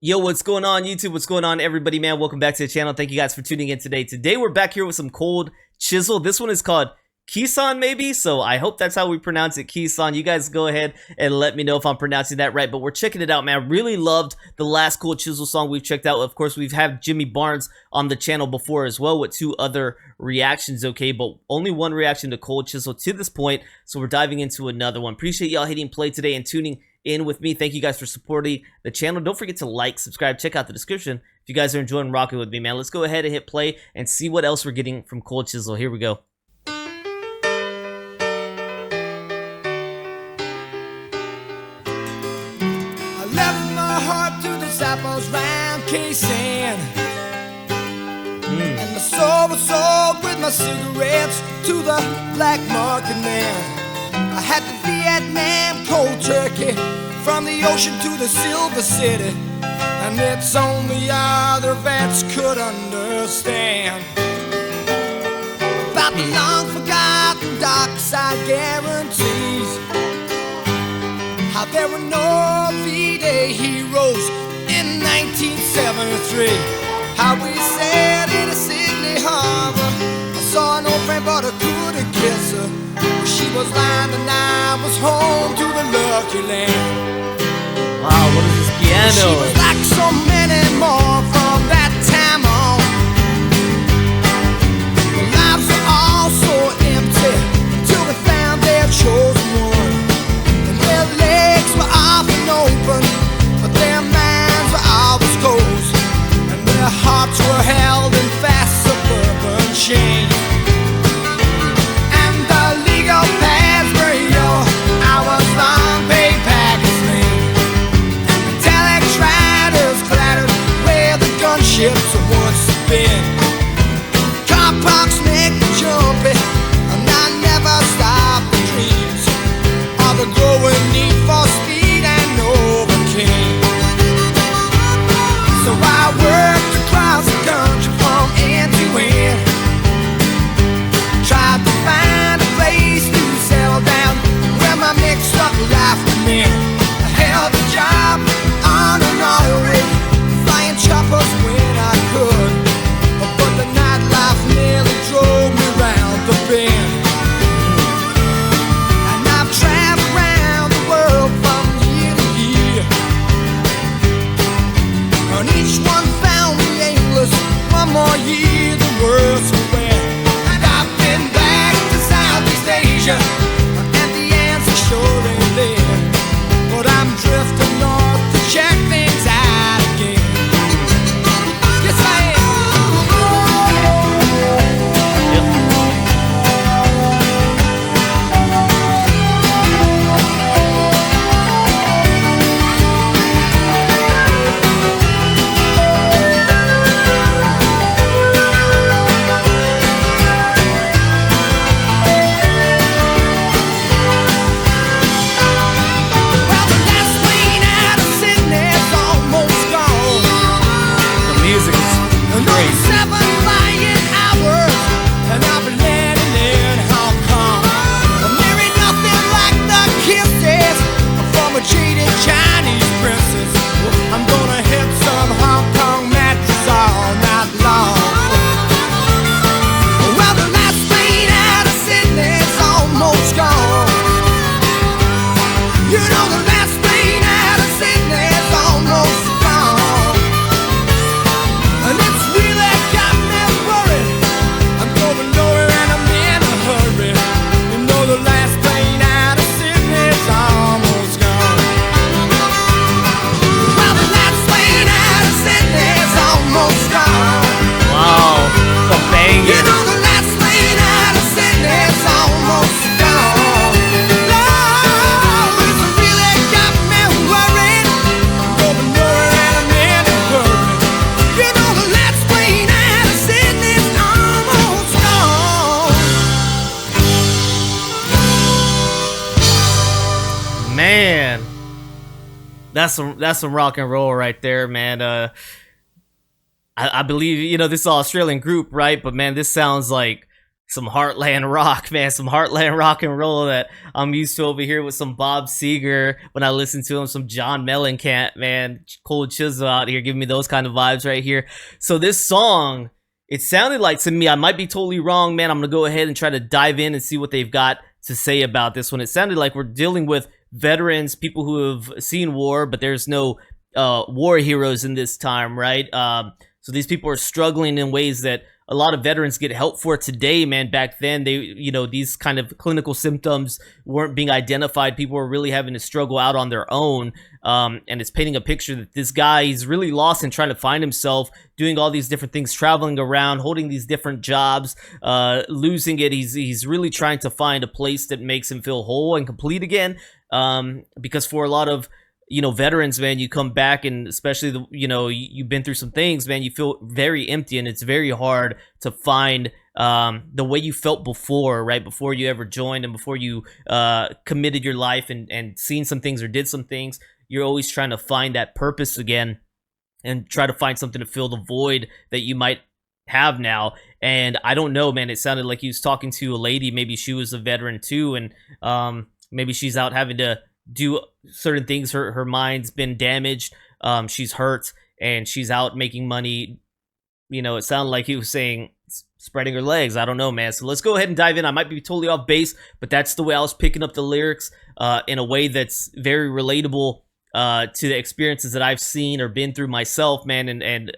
Yo, what's going on YouTube? What's going on everybody, man? Welcome back to the channel. Thank you guys for tuning in today. Today we're back here with some cold chisel. This one is called Kinnard maybe, so I hope that's how we pronounce it, Kinnard. You guys go ahead and let me know if I'm pronouncing that right, but we're checking it out, man. Really loved the last cold chisel song we've checked out. Of course, we've had Jimmy Barnes on the channel before as well with 2 other reactions, okay, but only 1 reaction to cold chisel to this point, so we're diving into another one. Appreciate y'all hitting play today and tuning in with me. Thank you guys for supporting the channel. Don't forget to like, subscribe, check out the description if you guys are enjoying rocking with me, man. Let's go ahead and hit play and see what else we're getting from cold chisel. Here we go. I left my heart to disciples round casing, and my soul was sold with my cigarettes to the black market man. I had the Vietnam cold turkey from the ocean to the Silver City, and it's only other vets could understand about the long forgotten dark side guarantees, how there were no V-Day heroes in 1973, how we said in a Sydney harbor I saw an old friend but I couldn't kiss her. She was lying and I was home to the lucky land. Wow, what is this piano? She was like so many more from that time on. Their lives were all so empty until they found their chosen one. And their legs were often open, but their minds were always closed, and their hearts were held in fast suburban chains. Ships have once been. Car parks make me jumpy, and I never stop the dreams of the growing need for speed and overcame. So I worked across the country from end to end, tried to find a place to settle down where my mixed up life would mend. I held a job on an oil rig, flying choppers when I could, but the nightlife nearly drove me round the bend. And I've traveled around the world from year to year, and each one found me aimless. One more year, the world's aware. And I've been back to Southeast Asia, and the answer's sure ain't there, but I'm drifting north to check things out again. Man, that's some rock and roll right there, man. I believe, you know, this is an Australian group, right? But man, this sounds like some Heartland rock, man, some Heartland rock and roll that I'm used to over here with some Bob Seger when I listen to him, some John Mellencamp, man, Cold Chisel out here giving me those kind of vibes right here. So this song, it sounded like to me, I might be totally wrong, man. I'm gonna go ahead and try to dive in and see what they've got to say about this one. It sounded like we're dealing with veterans, people who have seen war, but there's no war heroes in this time, right? So these people are struggling in ways that a lot of veterans get help for today, man. Back then, these kind of clinical symptoms weren't being identified. People were really having to struggle out on their own. And it's painting a picture that this guy, he's really lost and trying to find himself, doing all these different things, traveling around, holding these different jobs, losing it. He's really trying to find a place that makes him feel whole and complete again. Because for a lot of veterans, man, you come back and especially you've been through some things, man, you feel very empty and it's very hard to find the way you felt before, right? Before you ever joined and before you committed your life and seen some things or did some things, you're always trying to find that purpose again and try to find something to fill the void that you might have now. And I don't know, man, it sounded like he was talking to a lady, maybe she was a veteran too, and maybe she's out having to do certain things. Her mind's been damaged. She's hurt and she's out making money. It sounded like he was saying spreading her legs. I don't know, man. So let's go ahead and dive in. I might be totally off base, but that's the way I was picking up the lyrics in a way that's very relatable to the experiences that I've seen or been through myself, man, and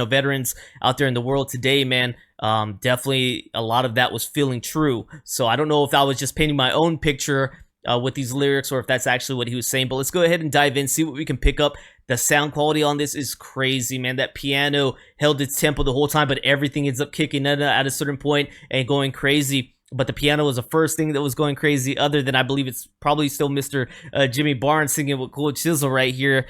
veterans out there in the world today, man. Definitely a lot of that was feeling true. So I don't know if I was just painting my own picture with these lyrics or if that's actually what he was saying, but let's go ahead and dive in, see what we can pick up. The sound quality on this is crazy, man. That piano held its tempo the whole time, but everything ends up kicking in at a certain point and going crazy. But the piano was the first thing that was going crazy, other than I believe it's probably still Mr. Jimmy Barnes singing with Cold Chisel right here.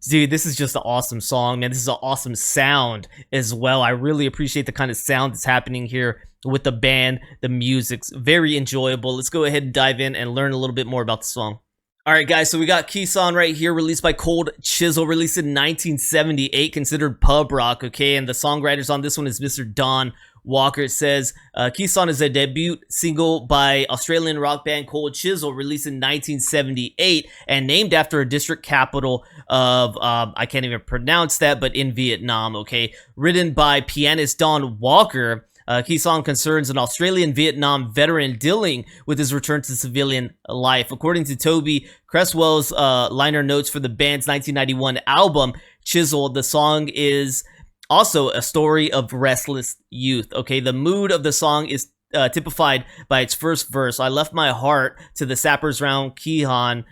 Dude, this is just an awesome song, man. This is an awesome sound as well. I really appreciate the kind of sound that's happening here with the band. The music's very enjoyable. Let's go ahead and dive in and learn a little bit more about the song. All right, guys, so we got Kisan right here, released by Cold Chisel, released in 1978, considered pub rock, okay? And the songwriters on this one is Mr. Don Walker. It says, Kisan is a debut single by Australian rock band Cold Chisel, released in 1978 and named after a district capital of, I can't even pronounce that, but in Vietnam, okay? Written by pianist Don Walker. Kisan concerns an Australian Vietnam veteran dealing with his return to civilian life. According to Toby Cresswell's liner notes for the band's 1991 album, Chisel, the song is also a story of restless youth. Okay, the mood of the song is typified by its first verse. I left my heart to the sappers round Kisan,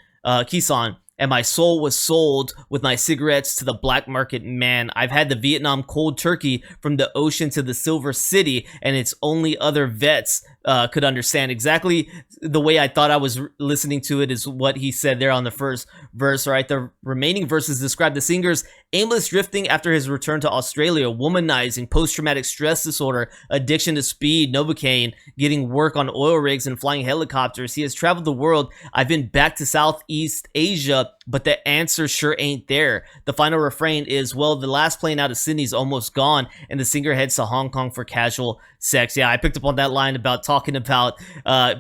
and my soul was sold with my cigarettes to the black market man. I've had the Vietnam cold turkey from the ocean to the Silver City, and it's only other vets could understand. Exactly the way I thought I was listening to it is what he said there on the first verse, right? The remaining verses describe the singer's aimless drifting after his return to Australia, womanizing, post-traumatic stress disorder, addiction to speed, Novocaine, getting work on oil rigs and flying helicopters. He has traveled the world. I've been back to Southeast Asia, but the answer sure ain't there. The final refrain is, well, the last plane out of Sydney's almost gone, and the singer heads to Hong Kong for casual sex. Yeah, I picked up on that line about talking about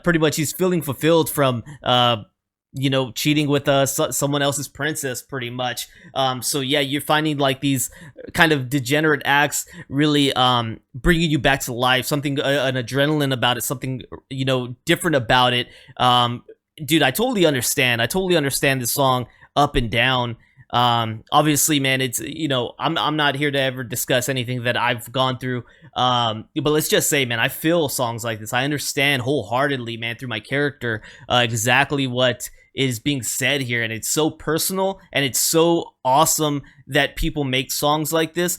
pretty much he's feeling fulfilled from cheating with someone else's princess, pretty much. So yeah, you're finding like these kind of degenerate acts really bringing you back to life, something an adrenaline about it, something different about it. Dude, I totally understand this song up and down. Obviously, man, it's I'm not here to ever discuss anything that I've gone through, but let's just say, man, I feel songs like this. I understand wholeheartedly, man, through my character, exactly what is being said here, and it's so personal and it's so awesome that people make songs like this,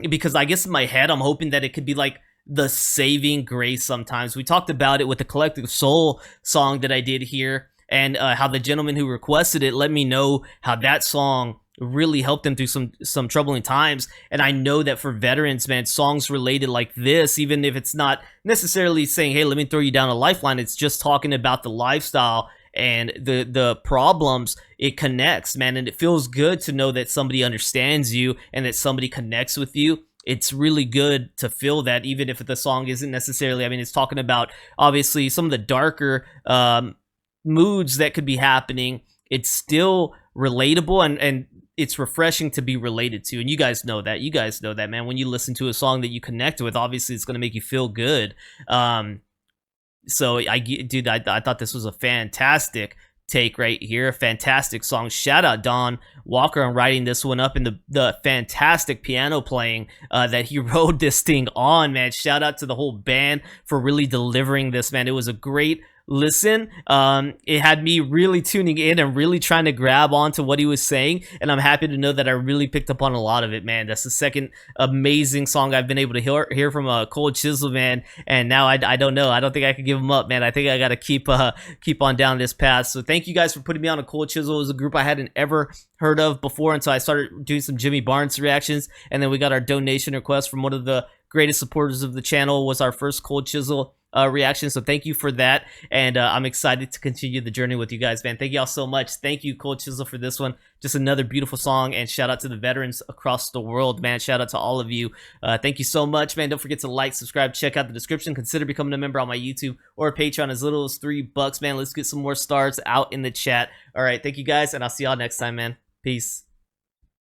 because I guess in my head I'm hoping that it could be like the saving grace sometimes. We talked about it with the Collective Soul song that I did here, and how the gentleman who requested it let me know how that song really helped them through some troubling times. And I know that for veterans, man, songs related like this, even if it's not necessarily saying, hey, let me throw you down a lifeline, it's just talking about the lifestyle and the problems, it connects, man. And it feels good to know that somebody understands you and that somebody connects with you. it's really good to feel that, even if the song isn't necessarily, I mean, it's talking about obviously some of the darker moods that could be happening. It's still relatable, and it's refreshing to be related to. And you guys know that. You guys know that, man. When you listen to a song that you connect with, obviously it's going to make you feel good. So dude, I thought this was a fantastic take right here. A fantastic song. Shout out Don Walker on writing this one up, and the fantastic piano playing that he wrote this thing on, man. Shout out to the whole band for really delivering this, man. It was a great listen. It had me really tuning in and really trying to grab onto what he was saying, and I'm happy to know that I really picked up on a lot of it, man. That's the second amazing song I've been able to hear from Cold Chisel, man, and now I don't know, I don't think I can give him up, man. I think I gotta keep on down this path. So thank you guys for putting me on a Cold Chisel. It was a group I hadn't ever heard of before until I started doing some Jimmy Barnes reactions, and then we got our donation request from one of the greatest supporters of the channel. Was our first Cold Chisel reaction, so thank you for that, and I'm excited to continue the journey with you guys, man. Thank you all so much. Thank you, Cold Chisel, for this one. Just another beautiful song, and shout out to the veterans across the world, man. Shout out to all of you. Thank you so much, man. Don't forget to like, subscribe, check out the description, consider becoming a member on my YouTube or Patreon as little as $3, man. Let's get some more stars out in the chat. All right, thank you guys, and I'll see y'all next time, man. Peace.